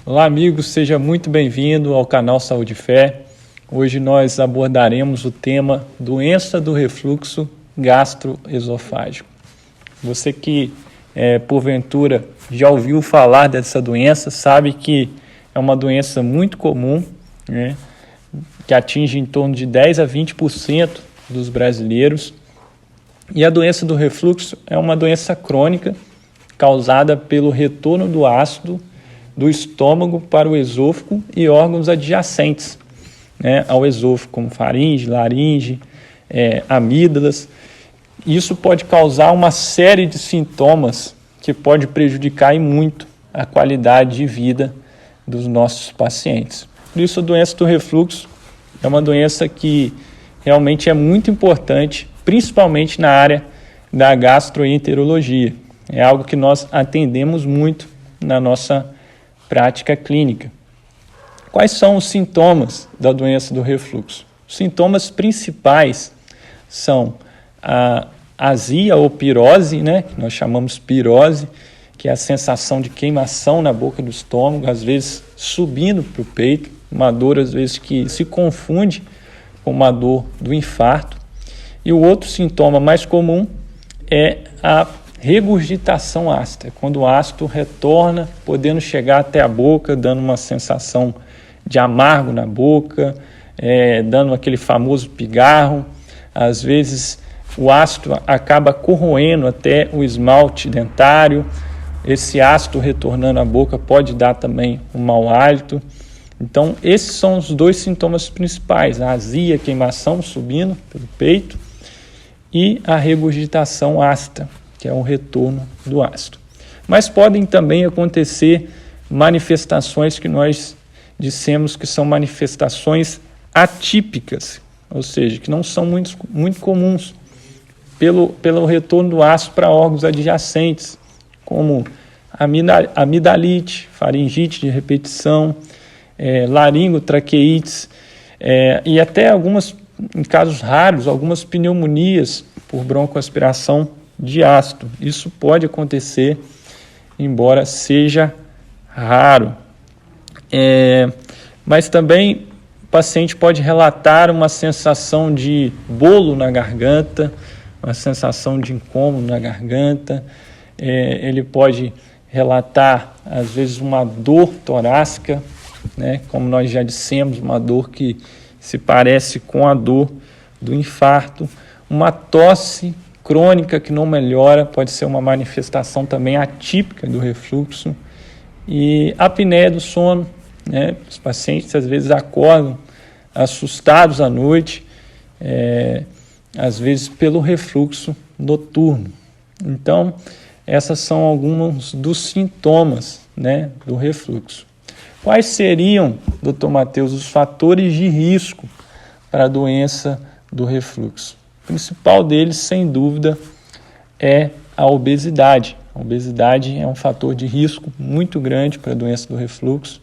Olá amigos, seja muito bem-vindo ao canal Saúde e Fé. Hoje nós abordaremos o tema doença do refluxo gastroesofágico. Você que porventura já ouviu falar dessa doença, sabe que é uma doença muito comum, né, que atinge em torno de 10 a 20% dos brasileiros. E a doença do refluxo é uma doença crônica causada pelo retorno do ácido do estômago para o esôfago e órgãos adjacentes, né, ao esôfago, como faringe, laringe, amígdalas. Isso pode causar uma série de sintomas que pode prejudicar e muito a qualidade de vida dos nossos pacientes. Por isso, a doença do refluxo é uma doença que realmente é muito importante, principalmente na área da gastroenterologia. É algo que nós atendemos muito na nossa prática clínica. Quais são os sintomas da doença do refluxo? Os sintomas principais são a azia ou pirose, né, que nós chamamos pirose, que é a sensação de queimação na boca do estômago, às vezes subindo para o peito, uma dor às vezes que se confunde com uma dor do infarto. E o outro sintoma mais comum é a regurgitação ácida, quando o ácido retorna, podendo chegar até a boca, dando uma sensação de amargo na boca, dando aquele famoso pigarro. Às vezes o ácido acaba corroendo até o esmalte dentário. Esse ácido retornando à boca pode dar também um mau hálito. Então, esses são os dois sintomas principais: a azia, queimação subindo pelo peito, e a regurgitação ácida, que é o retorno do ácido. Mas podem também acontecer manifestações que nós dissemos que são manifestações atípicas, ou seja, que não são muito comuns, pelo retorno do ácido para órgãos adjacentes, como amidalite, faringite de repetição, laringotraqueites, e até em casos raros, algumas pneumonias por broncoaspiração de ácido. Isso pode acontecer, embora seja raro. Mas também o paciente pode relatar uma sensação de bolo na garganta, uma sensação de incômodo na garganta. Ele pode relatar, às vezes, uma dor torácica, né, como nós já dissemos, uma dor que se parece com a dor do infarto, uma tosse crônica que não melhora, pode ser uma manifestação também atípica do refluxo, e a apneia do sono, né? Os pacientes às vezes acordam assustados à noite, às vezes pelo refluxo noturno. Então, essas são alguns dos sintomas, né, do refluxo. Quais seriam, Dr. Matheus, os fatores de risco para a doença do refluxo? O principal deles, sem dúvida, é a obesidade. A obesidade é um fator de risco muito grande para a doença do refluxo.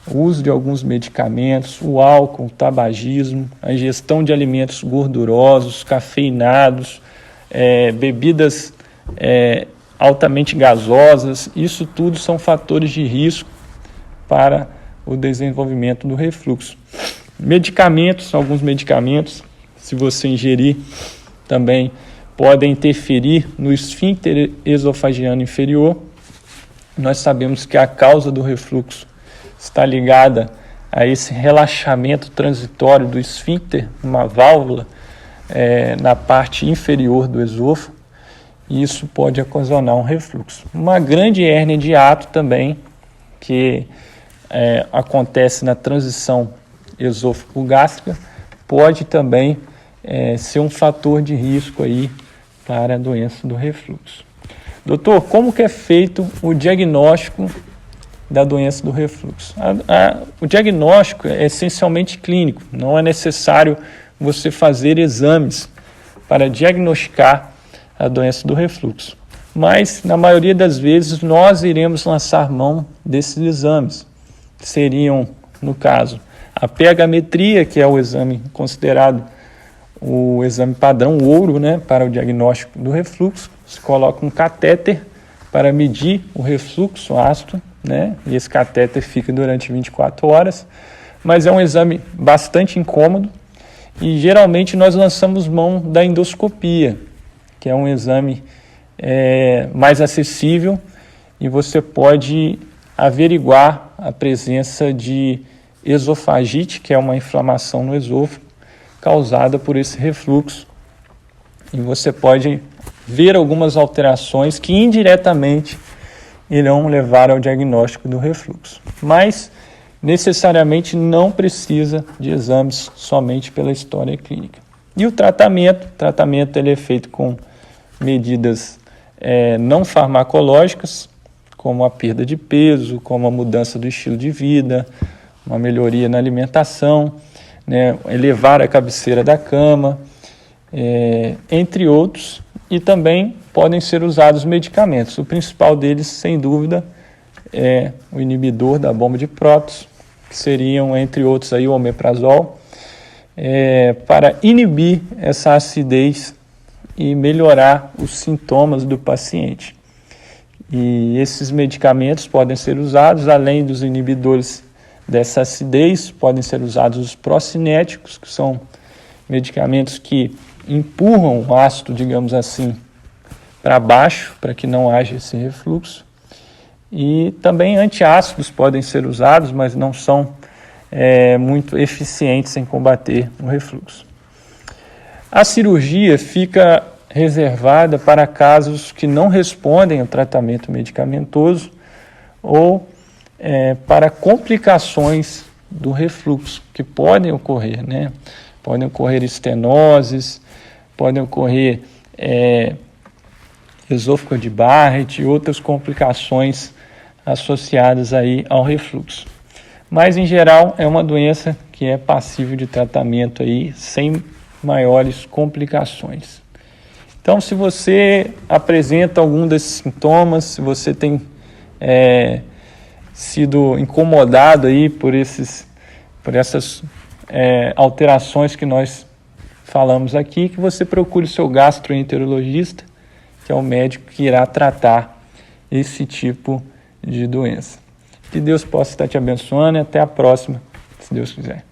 O uso de alguns medicamentos, o álcool, o tabagismo, a ingestão de alimentos gordurosos, cafeinados, bebidas altamente gasosas, isso tudo são fatores de risco para o desenvolvimento do refluxo. Medicamentos, alguns medicamentos, se você ingerir, também podem interferir no esfíncter esofagiano inferior. Nós sabemos que a causa do refluxo está ligada a esse relaxamento transitório do esfíncter, uma válvula na parte inferior do esôfago, e isso pode ocasionar um refluxo. Uma grande hérnia de hiato também, que acontece na transição esôfago-gástrica, pode também ser um fator de risco aí para a doença do refluxo. Doutor, como que é feito o diagnóstico da doença do refluxo? O diagnóstico é essencialmente clínico, não é necessário você fazer exames para diagnosticar a doença do refluxo. Mas, na maioria das vezes, nós iremos lançar mão desses exames. Seriam, no caso, a pH-metria, que é o exame considerado o exame padrão ouro, né, para o diagnóstico do refluxo. Se coloca um catéter para medir o refluxo ácido né? E esse catéter fica durante 24 horas, mas é um exame bastante incômodo e geralmente nós lançamos mão da endoscopia, que é um exame mais acessível e você pode averiguar a presença de esofagite, que é uma inflamação no esôfago causada por esse refluxo. E você pode ver algumas alterações que indiretamente irão levar ao diagnóstico do refluxo. Mas necessariamente não precisa de exames somente pela história clínica. E o tratamento ele é feito com medidas não farmacológicas, como a perda de peso, como a mudança do estilo de vida, uma melhoria na alimentação, né, elevar a cabeceira da cama, entre outros, e também podem ser usados medicamentos. O principal deles, sem dúvida, é o inibidor da bomba de prótons, que seriam, entre outros, aí, o omeprazol, para inibir essa acidez e melhorar os sintomas do paciente. E esses medicamentos podem ser usados, além dos inibidores dessa acidez, podem ser usados os procinéticos, que são medicamentos que empurram o ácido, digamos assim, para baixo, para que não haja esse refluxo. E também antiácidos podem ser usados, mas não são muito eficientes em combater o refluxo. A cirurgia fica reservada para casos que não respondem ao tratamento medicamentoso ou para complicações do refluxo que podem ocorrer, né? Podem ocorrer estenoses, podem ocorrer esôfago de Barrett e outras complicações associadas aí ao refluxo. Mas, em geral, é uma doença que é passível de tratamento aí, sem maiores complicações. Então, se você apresenta algum desses sintomas, se você tem sido incomodado aí por essas alterações que nós falamos aqui, que você procure o seu gastroenterologista, que é o médico que irá tratar esse tipo de doença. Que Deus possa estar te abençoando e até a próxima, se Deus quiser.